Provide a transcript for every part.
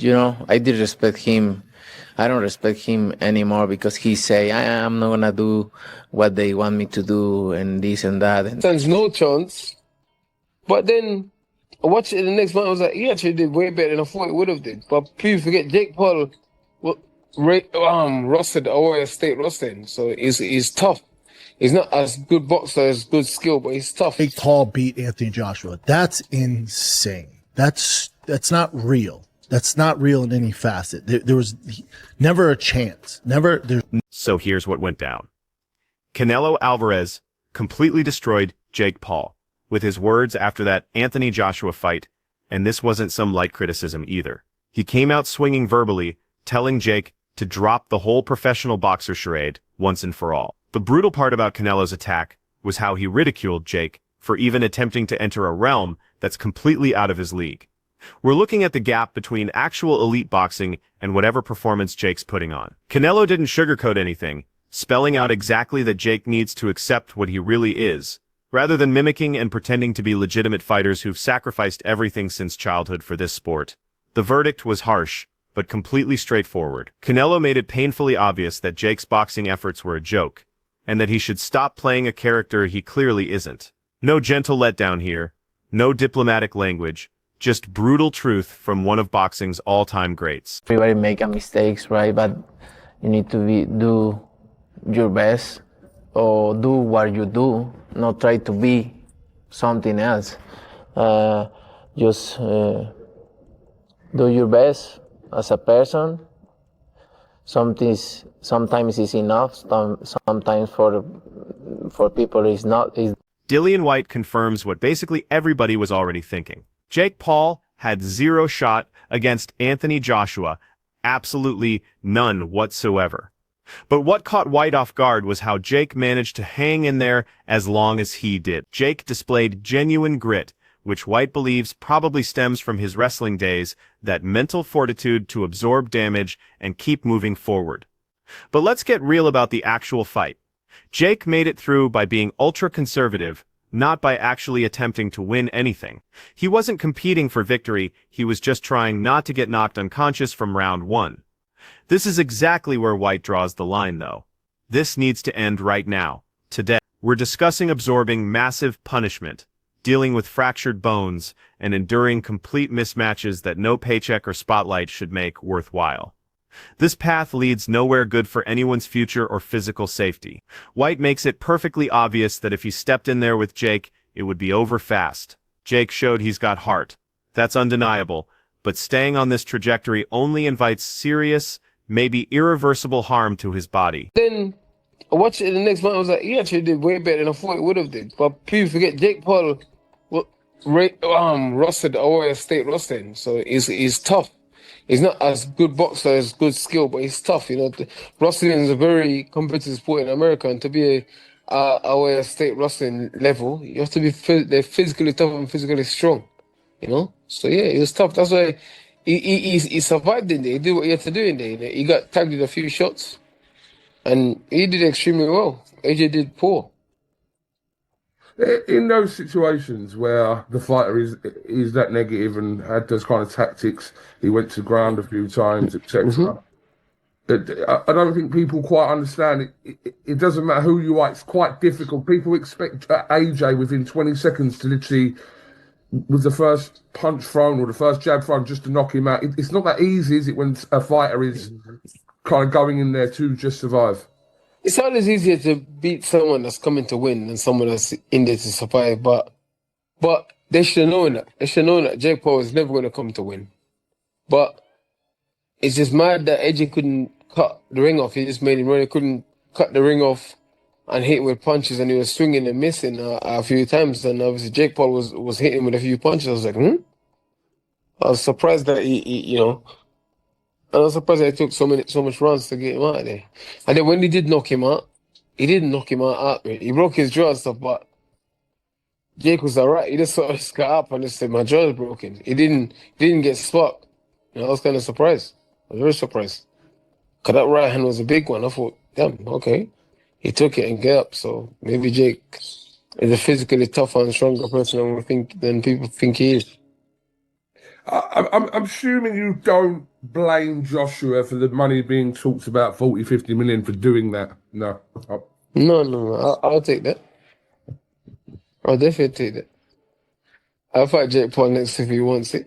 I did respect him. I don't respect him anymore because he say I'm not gonna do what they want me to do and this and that. And Stands no chance. But then I watched it the next month. I was like, he actually did way better than I thought he would have did. But people forget Jake Paul rostered Ohio State rostered, so he's tough. He's not as good boxer as good skill, but he's tough. Jake Paul beat Anthony Joshua. That's insane. That's not real. That's not real in any facet. There was never a chance. Never. So here's what went down. Canelo Alvarez completely destroyed Jake Paul with his words after that Anthony Joshua fight, and this wasn't some light criticism either. He came out swinging verbally, telling Jake to drop the whole professional boxer charade once and for all. The brutal part about Canelo's attack was how he ridiculed Jake for even attempting to enter a realm that's completely out of his league. We're looking at the gap between actual elite boxing and whatever performance Jake's putting on. Canelo didn't sugarcoat anything, spelling out exactly that Jake needs to accept what he really is, rather than mimicking and pretending to be legitimate fighters who've sacrificed everything since childhood for this sport. The verdict was harsh, but completely straightforward. Canelo made it painfully obvious that Jake's boxing efforts were a joke, and that he should stop playing a character he clearly isn't. No gentle letdown here, no diplomatic language, just brutal truth from one of boxing's all-time greats. Everybody make mistakes, right? But you need to do your best or do what you do, not try to be something else. Just do your best as a person. Sometimes it's enough. Sometimes for people it's not. Dillian White confirms what basically everybody was already thinking. Jake Paul had zero shot against Anthony Joshua, absolutely none whatsoever. But what caught White off guard was how Jake managed to hang in there as long as he did. Jake displayed genuine grit, which White believes probably stems from his wrestling days, that mental fortitude to absorb damage and keep moving forward. But let's get real about the actual fight. Jake made it through by being ultra-conservative, not by actually attempting to win anything. He wasn't competing for victory, he was just trying not to get knocked unconscious from round one. This is exactly where White draws the line, though. This needs to end right now, today. We're discussing absorbing massive punishment, dealing with fractured bones, and enduring complete mismatches that no paycheck or spotlight should make worthwhile. This path leads nowhere good for anyone's future or physical safety. White makes it perfectly obvious that if he stepped in there with Jake, it would be over fast. Jake showed he's got heart. That's undeniable, but staying on this trajectory only invites serious, maybe irreversible harm to his body. Then I watched it the next month. I was like, he actually did way better than I thought he would have did. But people forget Jake Paul rostered Ohio State rostered, so he's tough. He's not as good boxer as good skill, but he's tough. Wrestling is a very competitive sport in America, and to be a Ohio State wrestling level, you have to be they're physically tough and physically strong. So yeah, he was tough. That's why he survived in there. He did what he had to do in there. He got tagged with a few shots, and he did extremely well. AJ did poor. In those situations where the fighter is that negative and had those kind of tactics, he went to ground a few times, etc. I don't think people quite understand it. It doesn't matter who you are; it's quite difficult. People expect AJ within 20 seconds to literally, with the first punch thrown or the first jab thrown, just to knock him out. It's not that easy, is it? When a fighter is kind of going in there to just survive. It's always easier to beat someone that's coming to win than someone that's in there to survive. But they should know that. They should know that Jake Paul is never going to come to win. But it's just mad that AJ couldn't cut the ring off. He just made him run. He couldn't cut the ring off and hit him with punches, and he was swinging and missing a few times. And obviously Jake Paul was hitting with a few punches. I was like, I was surprised that I was surprised that it took so much runs to get him out of there. And then when he did knock him out, he didn't knock him out outright. He broke his jaw and stuff, but Jake was alright. He just sort of got up and just said, my jaw is broken. He didn't get sparked. I was kind of surprised. I was very surprised. Because that right hand was a big one. I thought, damn, okay. He took it and got up. So maybe Jake is a physically tougher and stronger person than people think he is. I'm assuming you don't blame Joshua for the money being talked about 40, 50 million for doing that. No. No. I'll take that. I'll definitely take that. I'll fight Jake Paul next if he wants it.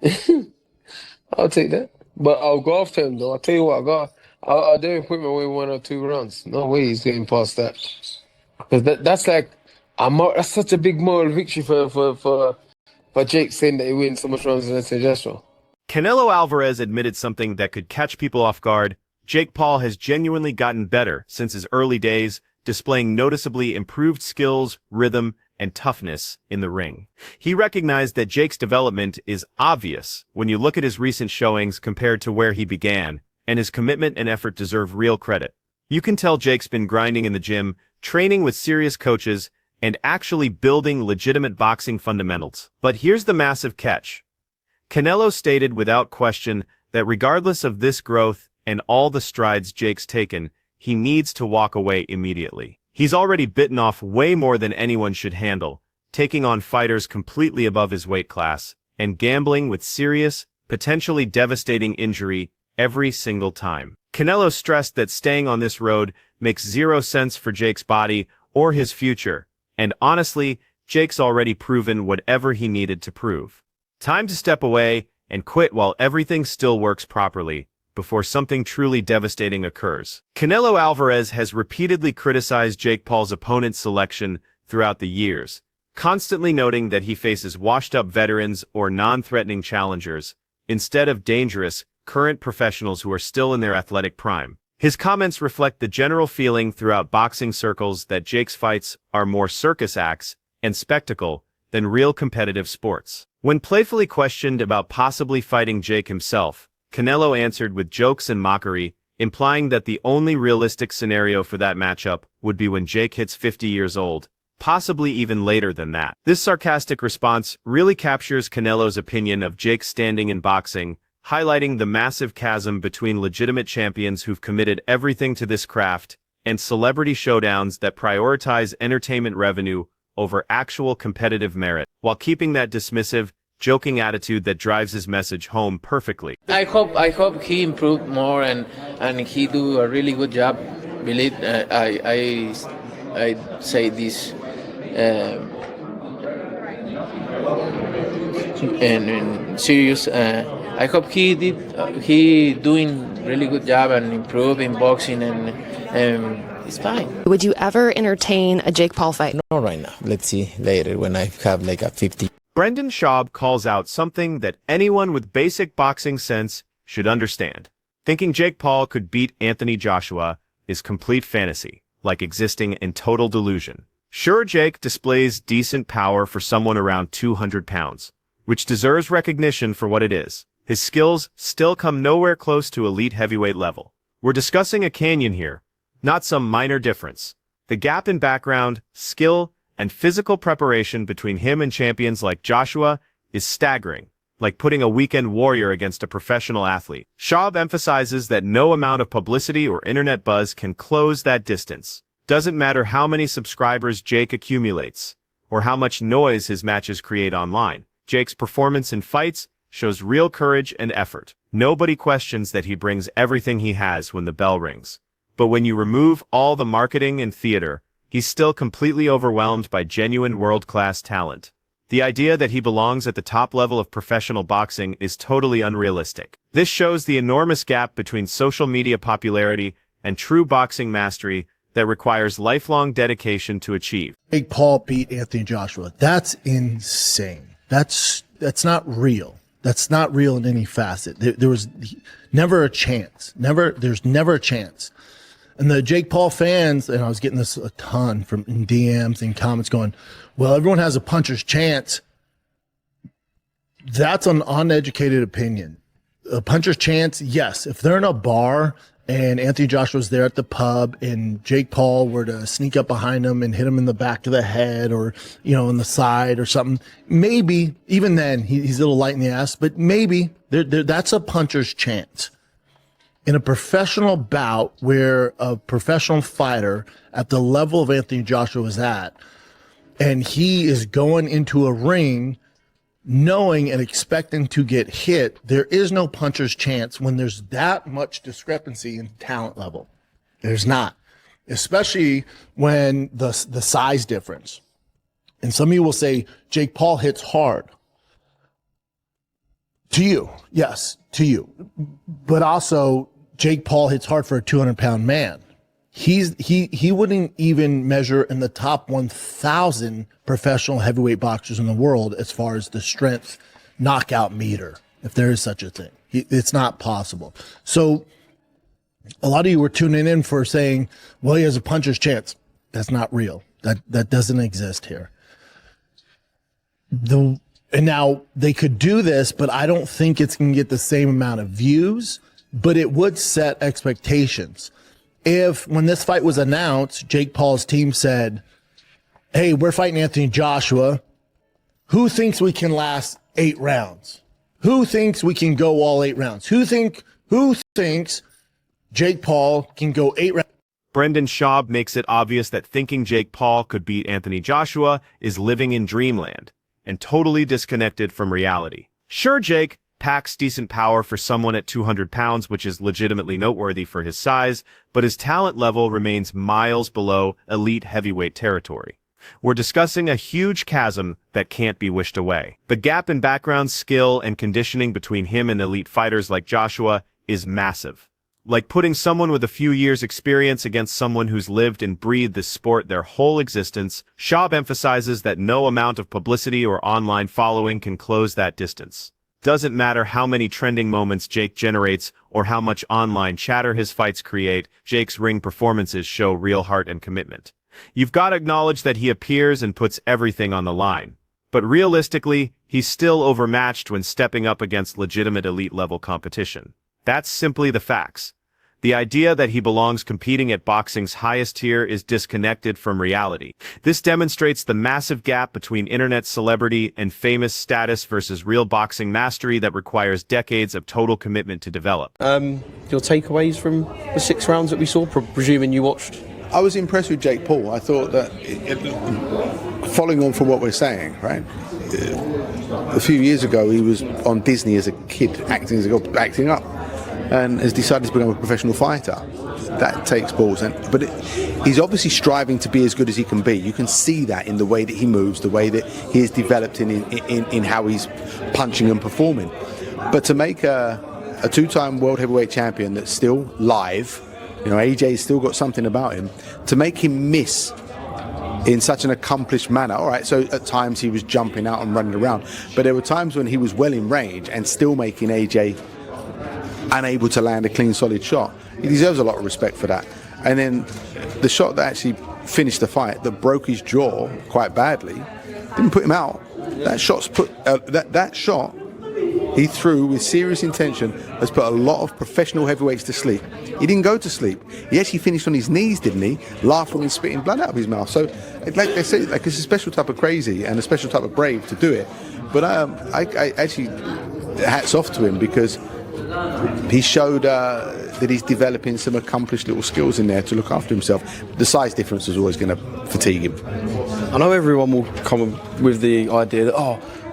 I'll take that. But I'll go after him though. I'll tell you what, I'll definitely put him away 1 or 2 rounds. No way he's getting past that. Because that's like that's such a big moral victory for Jake saying that he wins so much rounds against Joshua. Canelo Alvarez admitted something that could catch people off guard. Jake Paul has genuinely gotten better since his early days, displaying noticeably improved skills, rhythm, and toughness in the ring. He recognized that Jake's development is obvious when you look at his recent showings compared to where he began, and his commitment and effort deserve real credit. You can tell Jake's been grinding in the gym, training with serious coaches, and actually building legitimate boxing fundamentals. But here's the massive catch. Canelo stated without question that regardless of this growth and all the strides Jake's taken, he needs to walk away immediately. He's already bitten off way more than anyone should handle, taking on fighters completely above his weight class, and gambling with serious, potentially devastating injury every single time. Canelo stressed that staying on this road makes zero sense for Jake's body or his future, and honestly, Jake's already proven whatever he needed to prove. Time to step away and quit while everything still works properly, before something truly devastating occurs. Canelo Alvarez has repeatedly criticized Jake Paul's opponent selection throughout the years, constantly noting that he faces washed-up veterans or non-threatening challengers, instead of dangerous, current professionals who are still in their athletic prime. His comments reflect the general feeling throughout boxing circles that Jake's fights are more circus acts and spectacle than real competitive sports. When playfully questioned about possibly fighting Jake himself, Canelo answered with jokes and mockery, implying that the only realistic scenario for that matchup would be when Jake hits 50 years old, possibly even later than that. This sarcastic response really captures Canelo's opinion of Jake's standing in boxing, highlighting the massive chasm between legitimate champions who've committed everything to this craft and celebrity showdowns that prioritize entertainment revenue over actual competitive merit, while keeping that dismissive, joking attitude that drives his message home perfectly. I hope he improved more and he do a really good job. Believe I say this and serious. I hope he doing really good job and improve in boxing and it's fine. Would you ever entertain a Jake Paul fight? Not right now. Let's see later when I have like a 50. Brendan Shaub calls out something that anyone with basic boxing sense should understand. Thinking Jake Paul could beat Anthony Joshua is complete fantasy, like existing in total delusion. Sure, Jake displays decent power for someone around 200 pounds, which deserves recognition for what it is. His skills still come nowhere close to elite heavyweight level. We're discussing a canyon here, not some minor difference. The gap in background, skill, and physical preparation between him and champions like Joshua is staggering, like putting a weekend warrior against a professional athlete. Shaub emphasizes that no amount of publicity or internet buzz can close that distance. Doesn't matter how many subscribers Jake accumulates, or how much noise his matches create online. Jake's performance in fights shows real courage and effort. Nobody questions that he brings everything he has when the bell rings. But when you remove all the marketing and theater, he's still completely overwhelmed by genuine world-class talent. The idea that he belongs at the top level of professional boxing is totally unrealistic. This shows the enormous gap between social media popularity and true boxing mastery that requires lifelong dedication to achieve. Jake Paul beat Anthony Joshua. That's insane. That's not real. That's not real in any facet. There was never a chance. There's never a chance. And the Jake Paul fans, and I was getting this a ton from in DMs and comments going, well, everyone has a puncher's chance. That's an uneducated opinion. A puncher's chance, yes. If they're in a bar and Anthony Joshua's there at the pub and Jake Paul were to sneak up behind him and hit him in the back of the head or, in the side or something, maybe, even then, he's a little light in the ass, but maybe that's a puncher's chance. In a professional bout where a professional fighter at the level of Anthony Joshua is at, and he is going into a ring knowing and expecting to get hit. There is no puncher's chance when there's that much discrepancy in talent level. There's not, especially when the size difference. And some of you will say, Jake Paul hits hard. To you, yes, to you. But also, Jake Paul hits hard for a 200-pound man. He wouldn't even measure in the top 1,000 professional heavyweight boxers in the world as far as the strength knockout meter, if there is such a thing. It's not possible. So a lot of you were tuning in for saying, well, he has a puncher's chance. That's not real. That doesn't exist here. And now they could do this, but I don't think it's going to get the same amount of views, but it would set expectations. If when this fight was announced, Jake Paul's team said, hey, we're fighting Anthony Joshua. Who thinks we can last 8 rounds? Who thinks we can go all 8 rounds? Who thinks Jake Paul can go 8 rounds? Brendan Shaub makes it obvious that thinking Jake Paul could beat Anthony Joshua is living in dreamland and totally disconnected from reality. Sure, Jake packs decent power for someone at 200 pounds, which is legitimately noteworthy for his size, but his talent level remains miles below elite heavyweight territory. We're discussing a huge chasm that can't be wished away. The gap in background skill and conditioning between him and elite fighters like Joshua is massive. Like putting someone with a few years' experience against someone who's lived and breathed this sport their whole existence, Shaub emphasizes that no amount of publicity or online following can close that distance. Doesn't matter how many trending moments Jake generates or how much online chatter his fights create, Jake's ring performances show real heart and commitment. You've got to acknowledge that he appears and puts everything on the line. But realistically, he's still overmatched when stepping up against legitimate elite-level competition. That's simply the facts. The idea that he belongs competing at boxing's highest tier is disconnected from reality. This demonstrates the massive gap between internet celebrity and famous status versus real boxing mastery that requires decades of total commitment to develop. Your takeaways from the 6 rounds that we saw, presuming you watched? I was impressed with Jake Paul. I thought that, following on from what we're saying, right? A few years ago, he was on Disney as a kid, acting up, and has decided to become a professional fighter. That takes balls, but he's obviously striving to be as good as he can be. You can see that in the way that he moves, the way that he is developed in how he's punching and performing. But to make a 2-time world heavyweight champion that's still live, AJ's still got something about him, to make him miss in such an accomplished manner. All right, so at times he was jumping out and running around, but there were times when he was well in range and still making AJ unable to land a clean, solid shot. He deserves a lot of respect for that. And then the shot that actually finished the fight, that broke his jaw quite badly, didn't put him out. That shot he threw with serious intention has put a lot of professional heavyweights to sleep. He didn't go to sleep. He actually finished on his knees, didn't he? Laughing and spitting blood out of his mouth. So, like they say, it's a special type of crazy and a special type of brave to do it. But I actually, hats off to him, because he showed that he's developing some accomplished little skills in there to look after himself. The size difference is always going to fatigue him. I know everyone will come with the idea that,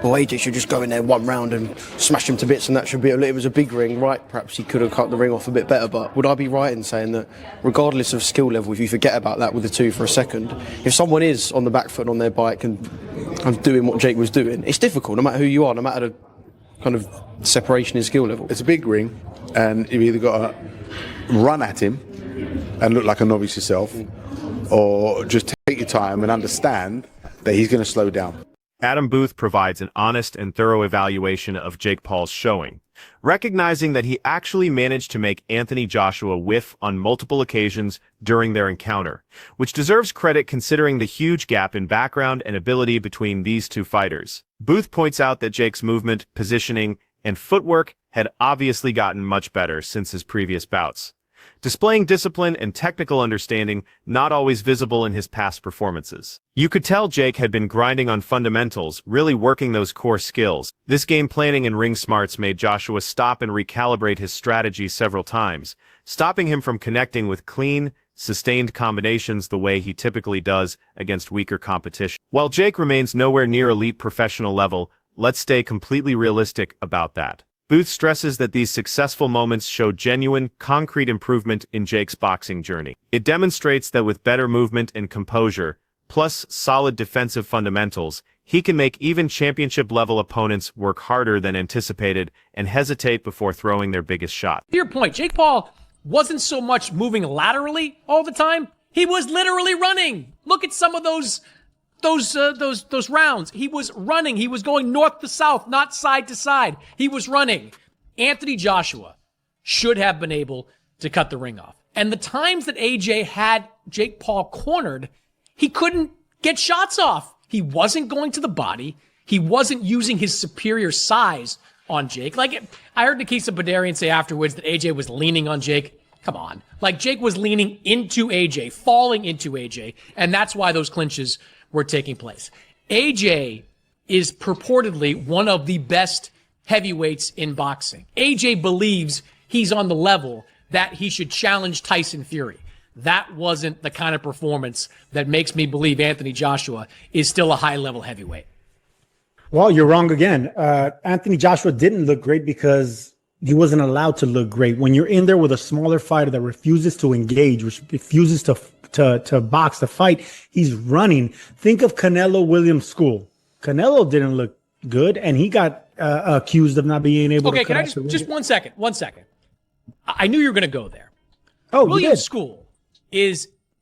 AJ should just go in there 1 round and smash him to bits, and that should be it was a big ring, right? Perhaps he could have cut the ring off a bit better, but would I be right in saying that regardless of skill level, if you forget about that with the 2 for a second, if someone is on the back foot on their bike and doing what Jake was doing, it's difficult, no matter who you are, no matter the kind of separation in skill level. It's a big ring, and you've either got to run at him and look like a novice yourself, or just take your time and understand that he's going to slow down. Adam Booth provides an honest and thorough evaluation of Jake Paul's showing, recognizing that he actually managed to make Anthony Joshua whiff on multiple occasions during their encounter, which deserves credit considering the huge gap in background and ability between these 2 fighters. Booth points out that Jake's movement, positioning, and footwork had obviously gotten much better since his previous bouts, displaying discipline and technical understanding not always visible in his past performances. You could tell Jake had been grinding on fundamentals, really working those core skills. This game planning and ring smarts made Joshua stop and recalibrate his strategy several times, stopping him from connecting with clean, sustained combinations the way he typically does against weaker competition. While Jake remains nowhere near elite professional level, let's stay completely realistic about that. Booth stresses that these successful moments show genuine, concrete improvement in Jake's boxing journey. It demonstrates that with better movement and composure, plus solid defensive fundamentals, he can make even championship-level opponents work harder than anticipated and hesitate before throwing their biggest shot. To your point, Jake Paul wasn't so much moving laterally all the time. He was literally running. Look at some of those rounds. He was running. He was going north to south, not side to side. He was running. Anthony Joshua should have been able to cut the ring off. And the times that AJ had Jake Paul cornered, he couldn't get shots off. He wasn't going to the body. He wasn't using his superior size on Jake. Like, I heard Nikisa Badarian say afterwards that AJ was leaning on Jake. Come on. Like, Jake was leaning into AJ, falling into AJ, and that's why those clinches were taking place. AJ is purportedly one of the best heavyweights in boxing. AJ believes he's on the level that he should challenge Tyson Fury. That wasn't the kind of performance that makes me believe Anthony Joshua is still a high-level heavyweight. Well, you're wrong again. Anthony Joshua didn't look great because he wasn't allowed to look great. When you're in there with a smaller fighter that refuses to engage, which refuses to box, to fight, he's running. Think of Canelo Williams' school. Canelo didn't look good, and he got accused of not being able to. Okay, can I just 1 second? 1 second. I knew you were going to go there. Oh, Williams' school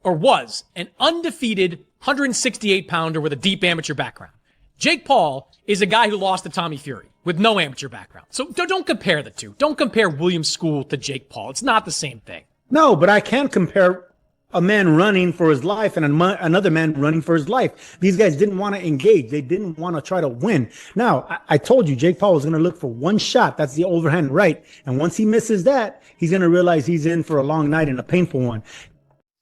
was an undefeated 168-pounder with a deep amateur background. Jake Paul is a guy who lost to Tommy Fury with no amateur background. So don't compare the two. Don't compare Williams' school to Jake Paul. It's not the same thing. No, but I can compare a man running for his life and another man running for his life. These guys didn't want to engage. They didn't want to try to win. Now, I told you, Jake Paul was going to look for one shot. That's the overhand right. And once he misses that, he's going to realize he's in for a long night and a painful one.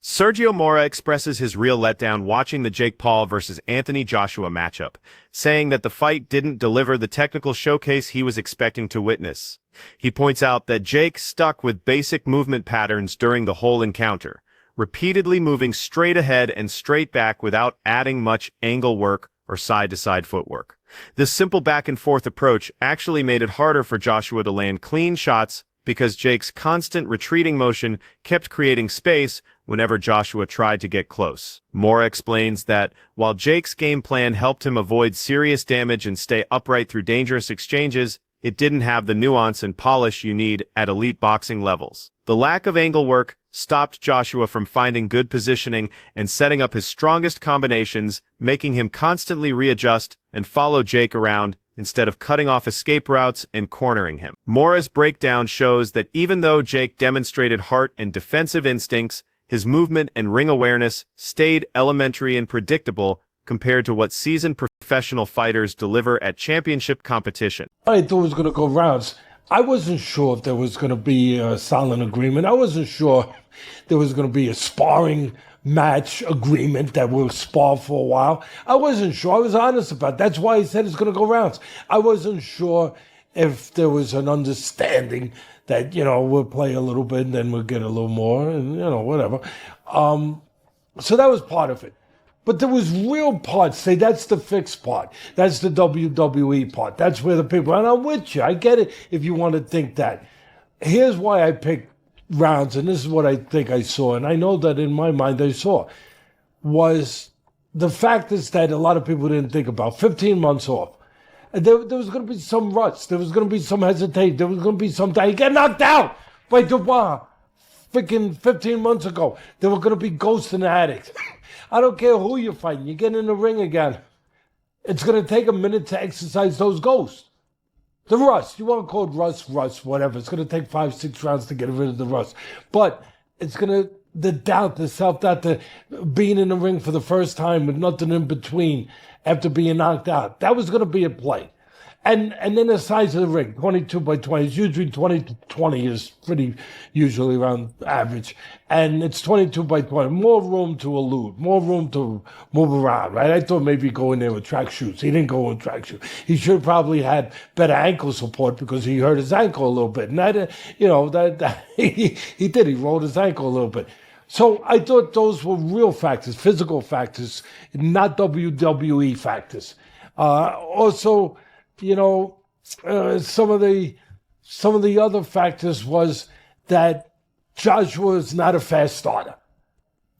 Sergio Mora expresses his real letdown watching the Jake Paul versus Anthony Joshua matchup, saying that the fight didn't deliver the technical showcase he was expecting to witness. He points out that Jake stuck with basic movement patterns during the whole encounter, repeatedly moving straight ahead and straight back without adding much angle work or side-to-side footwork. This simple back-and-forth approach actually made it harder for Joshua to land clean shots because Jake's constant retreating motion kept creating space whenever Joshua tried to get close. Mora explains that while Jake's game plan helped him avoid serious damage and stay upright through dangerous exchanges, it didn't have the nuance and polish you need at elite boxing levels. The lack of angle work stopped Joshua from finding good positioning and setting up his strongest combinations, making him constantly readjust and follow Jake around instead of cutting off escape routes and cornering him. Mora's breakdown shows that even though Jake demonstrated heart and defensive instincts, his movement and ring awareness stayed elementary and predictable compared to what seasoned professional fighters deliver at championship competition. I thought it was going to go rounds. I wasn't sure if there was going to be a silent agreement. I wasn't sure there was going to be a sparring match agreement that will spar for a while. I wasn't sure. I was honest about it. That's why I said it's going to go rounds. I wasn't sure if there was an understanding that, we'll play a little bit and then we'll get a little more and, whatever. So that was part of it. But there was real parts. Say that's the fixed part. That's the WWE part. That's where the people, and I'm with you. I get it if you want to think that. Here's why I picked rounds, and this is what I think I saw, and I know that in my mind I saw, was the fact is that a lot of people didn't think about. 15 months off. And there was going to be some ruts. There was going to be some hesitation. There was going to be some time. You get knocked out by Dubois freaking 15 months ago. There were going to be ghosts and addicts. I don't care who you're fighting. You get in the ring again. It's going to take a minute to exercise those ghosts. The rust. You want to call it rust, whatever. It's going to take 5-6 rounds to get rid of the rust. But it's going to, the doubt, the self-doubt, the being in the ring for the first time with nothing in between after being knocked out. That was going to be a play. And then the size of the ring, 22 by 20. It's usually 20 is pretty usually around average. And it's 22 by 20. More room to elude, more room to move around, right? I thought maybe go in there with track shoes. He didn't go in track shoes. He should have probably had better ankle support because he hurt his ankle a little bit. And that he did. He rolled his ankle a little bit. So I thought those were real factors, physical factors, not WWE factors. Also, you know, some of the other factors was that Joshua is not a fast starter.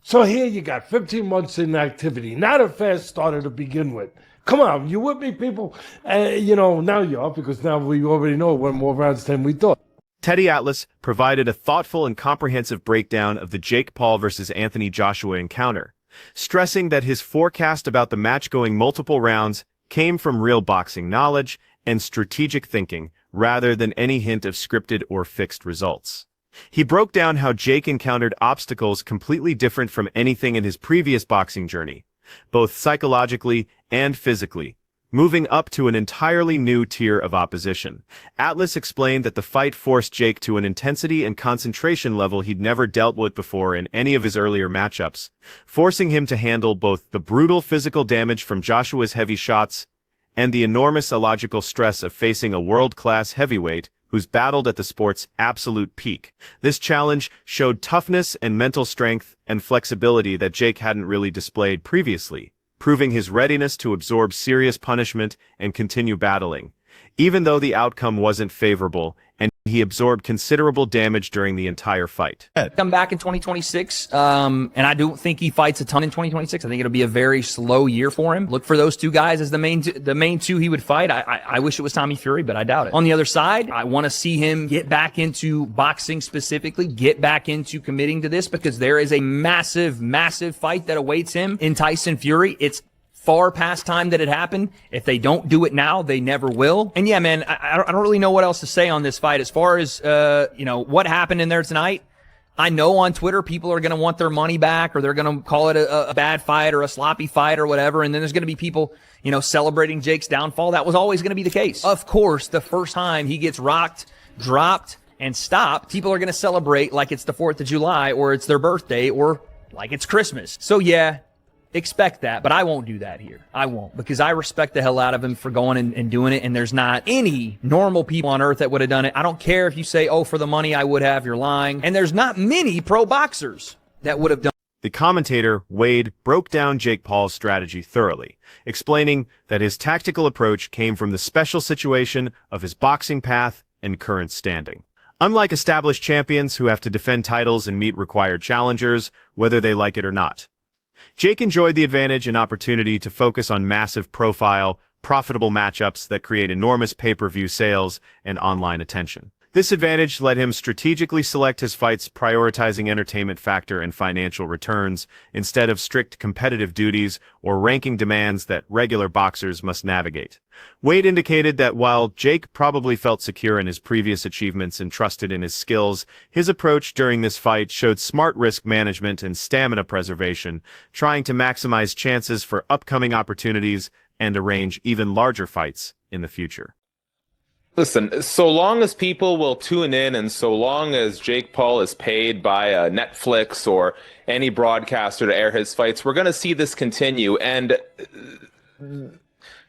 So here you got 15 months in activity, not a fast starter to begin with. Come on, you with me, people? You know, now you are, because now we already know it went more rounds than we thought. Teddy Atlas provided a thoughtful and comprehensive breakdown of the Jake Paul versus Anthony Joshua encounter, stressing that his forecast about the match going multiple rounds came from real boxing knowledge and strategic thinking rather than any hint of scripted or fixed results. He broke down how Jake encountered obstacles completely different from anything in his previous boxing journey, both psychologically and physically, moving up to an entirely new tier of opposition. Atlas explained that the fight forced Jake to an intensity and concentration level he'd never dealt with before in any of his earlier matchups, forcing him to handle both the brutal physical damage from Joshua's heavy shots and the enormous illogical stress of facing a world-class heavyweight who's battled at the sport's absolute peak. This challenge showed toughness and mental strength and flexibility that Jake hadn't really displayed previously, proving his readiness to absorb serious punishment and continue battling, even though the outcome wasn't favorable, and he absorbed considerable damage during the entire fight. Come back in 2026, and I don't think he fights a ton in 2026. I think it'll be a very slow year for him. Look for those two guys as the main two he would fight. I wish it was Tommy Fury, but I doubt it. On the other side, I want to see him get back into boxing specifically, get back into committing to this, because there is a massive, massive fight that awaits him in Tyson Fury. It's far past time that it happened. If they don't do it now, they never will. And yeah, man, I don't really know what else to say on this fight. As far as, you know, what happened in there tonight, I know on Twitter people are going to want their money back, or they're going to call it a bad fight or a sloppy fight or whatever. And then there's going to be people, you know, celebrating Jake's downfall. That was always going to be the case. Of course, the first time he gets rocked, dropped, and stopped, people are going to celebrate like it's the 4th of July, or it's their birthday, or like it's Christmas. So yeah, expect that, but I won't do that here. I won't, because I respect the hell out of him for going and doing it, and there's not any normal people on earth that would have done it. I don't care if you say, oh, for the money I would have, you're lying. And there's not many pro boxers that would have done. The commentator, Wade, broke down Jake Paul's strategy thoroughly, explaining that his tactical approach came from the special situation of his boxing path and current standing. Unlike established champions who have to defend titles and meet required challengers, whether they like it or not, Jake enjoyed the advantage and opportunity to focus on massive profile, profitable matchups that create enormous pay-per-view sales and online attention. This advantage let him strategically select his fights, prioritizing entertainment factor and financial returns instead of strict competitive duties or ranking demands that regular boxers must navigate. Wade indicated that while Jake probably felt secure in his previous achievements and trusted in his skills, his approach during this fight showed smart risk management and stamina preservation, trying to maximize chances for upcoming opportunities and arrange even larger fights in the future. Listen, so long as people will tune in, and so long as Jake Paul is paid by Netflix or any broadcaster to air his fights, we're going to see this continue. And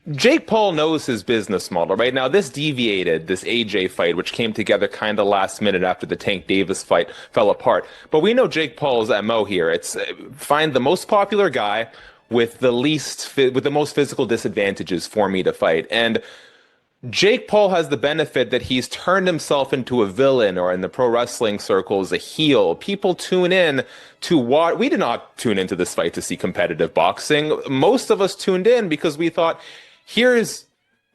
Jake Paul knows his business model, right? Now, this deviated, this AJ fight, which came together kind of last minute after the Tank Davis fight fell apart. But we know Jake Paul's MO here. It's find the most popular guy with the most physical disadvantages for me to fight. And Jake Paul has the benefit that he's turned himself into a villain, or in the pro wrestling circles, a heel. People tune in to what we did not tune into this fight to see competitive boxing. Most of us tuned in because we thought, here's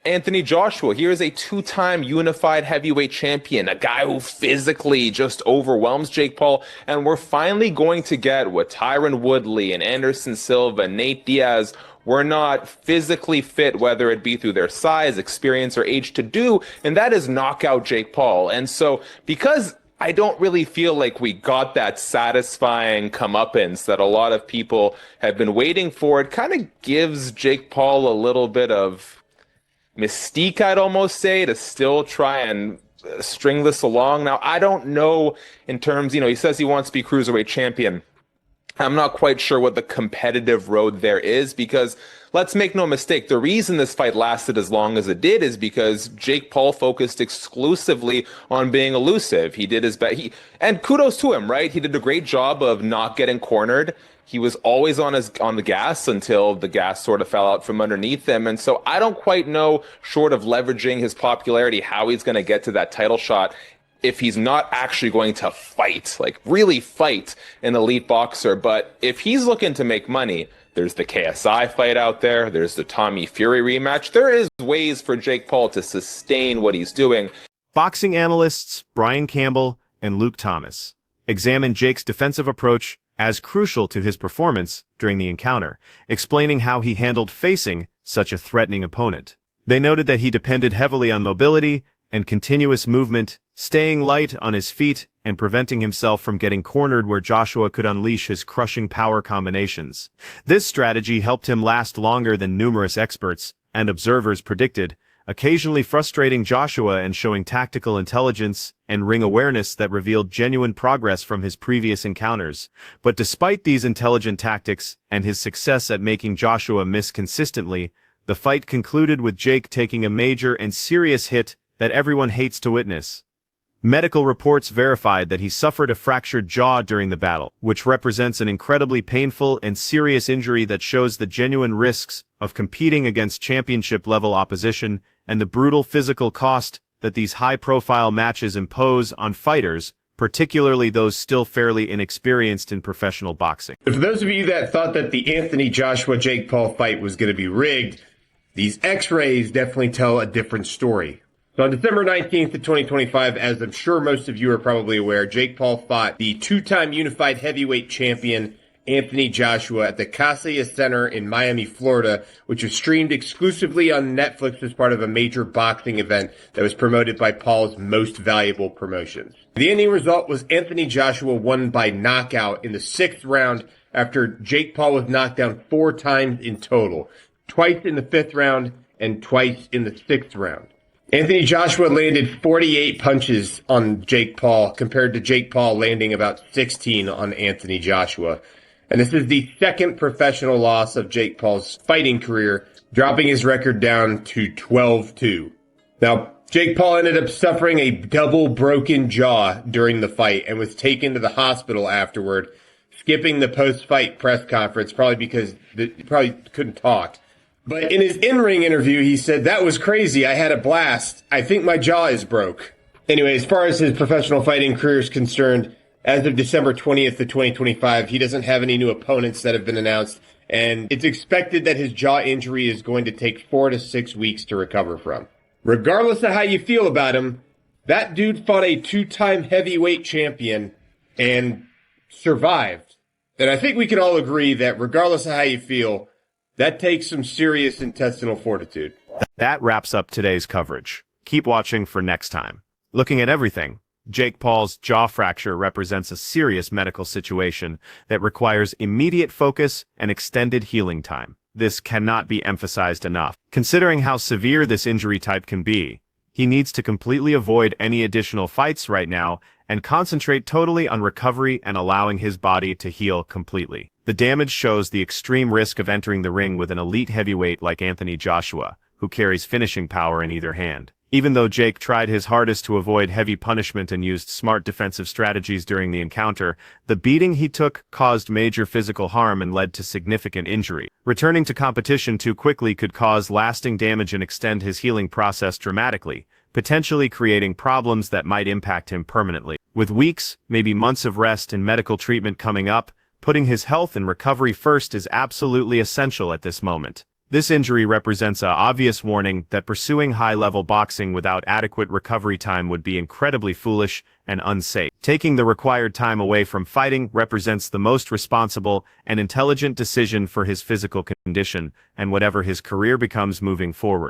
Anthony Joshua. Here's a two-time unified heavyweight champion, a guy who physically just overwhelms Jake Paul. And we're finally going to get what Tyron Woodley and Anderson Silva, Nate Diaz were not physically fit, whether it be through their size, experience, or age, to do, and that is knock out Jake Paul. And so, because I don't really feel like we got that satisfying comeuppance that a lot of people have been waiting for, it kind of gives Jake Paul a little bit of mystique, I'd almost say, to still try and string this along. Now, I don't know in terms, he says he wants to be cruiserweight champion. I'm not quite sure what the competitive road there is because let's make no mistake, the reason this fight lasted as long as it did is because Jake Paul focused exclusively on being elusive. He did his best. And kudos to him, right? He did a great job of not getting cornered. He was always on the gas until the gas sort of fell out from underneath him. And so I don't quite know, short of leveraging his popularity, how he's going to get to that title shot if he's not actually going to fight, like really fight an elite boxer. But if he's looking to make money, there's the KSI fight out there. There's the Tommy Fury rematch. There is ways for Jake Paul to sustain what he's doing. Boxing analysts Brian Campbell and Luke Thomas examined Jake's defensive approach as crucial to his performance during the encounter, explaining how he handled facing such a threatening opponent. They noted that he depended heavily on mobility and continuous movement, staying light on his feet and preventing himself from getting cornered where Joshua could unleash his crushing power combinations. This strategy helped him last longer than numerous experts and observers predicted, occasionally frustrating Joshua and showing tactical intelligence and ring awareness that revealed genuine progress from his previous encounters. But despite these intelligent tactics and his success at making Joshua miss consistently, the fight concluded with Jake taking a major and serious hit that everyone hates to witness. Medical reports verified that he suffered a fractured jaw during the battle, which represents an incredibly painful and serious injury that shows the genuine risks of competing against championship-level opposition and the brutal physical cost that these high-profile matches impose on fighters, particularly those still fairly inexperienced in professional boxing. For those of you that thought that the Anthony Joshua-Jake Paul fight was going to be rigged, these x-rays definitely tell a different story. So on December 19th of 2025, as I'm sure most of you are probably aware, Jake Paul fought the two-time unified heavyweight champion Anthony Joshua at the Cassia Center in Miami, Florida, which was streamed exclusively on Netflix as part of a major boxing event that was promoted by Paul's Most Valuable Promotions. The ending result was Anthony Joshua won by knockout in the 6th round after Jake Paul was knocked down 4 times in total, twice in the 5th round and twice in the 6th round. Anthony Joshua landed 48 punches on Jake Paul compared to Jake Paul landing about 16 on Anthony Joshua. And this is the second professional loss of Jake Paul's fighting career, dropping his record down to 12-2. Now, Jake Paul ended up suffering a double broken jaw during the fight and was taken to the hospital afterward, skipping the post-fight press conference, probably because he probably couldn't talk. But in his in-ring interview, he said, "That was crazy. I had a blast. I think my jaw is broke." Anyway, as far as his professional fighting career is concerned, as of December 20th of 2025, he doesn't have any new opponents that have been announced, and it's expected that his jaw injury is going to take 4 to 6 weeks to recover from. Regardless of how you feel about him, that dude fought a 2-time heavyweight champion and survived. And I think we can all agree that regardless of how you feel, that takes some serious intestinal fortitude. That wraps up today's coverage. Keep watching for next time. Looking at everything, Jake Paul's jaw fracture represents a serious medical situation that requires immediate focus and extended healing time. This cannot be emphasized enough. Considering how severe this injury type can be, he needs to completely avoid any additional fights right now and concentrate totally on recovery and allowing his body to heal completely. The damage shows the extreme risk of entering the ring with an elite heavyweight like Anthony Joshua, who carries finishing power in either hand. Even though Jake tried his hardest to avoid heavy punishment and used smart defensive strategies during the encounter, the beating he took caused major physical harm and led to significant injury. Returning to competition too quickly could cause lasting damage and extend his healing process dramatically, potentially creating problems that might impact him permanently. With weeks, maybe months of rest and medical treatment coming up, putting his health and recovery first is absolutely essential at this moment. This injury represents an obvious warning that pursuing high-level boxing without adequate recovery time would be incredibly foolish and unsafe. Taking the required time away from fighting represents the most responsible and intelligent decision for his physical condition and whatever his career becomes moving forward.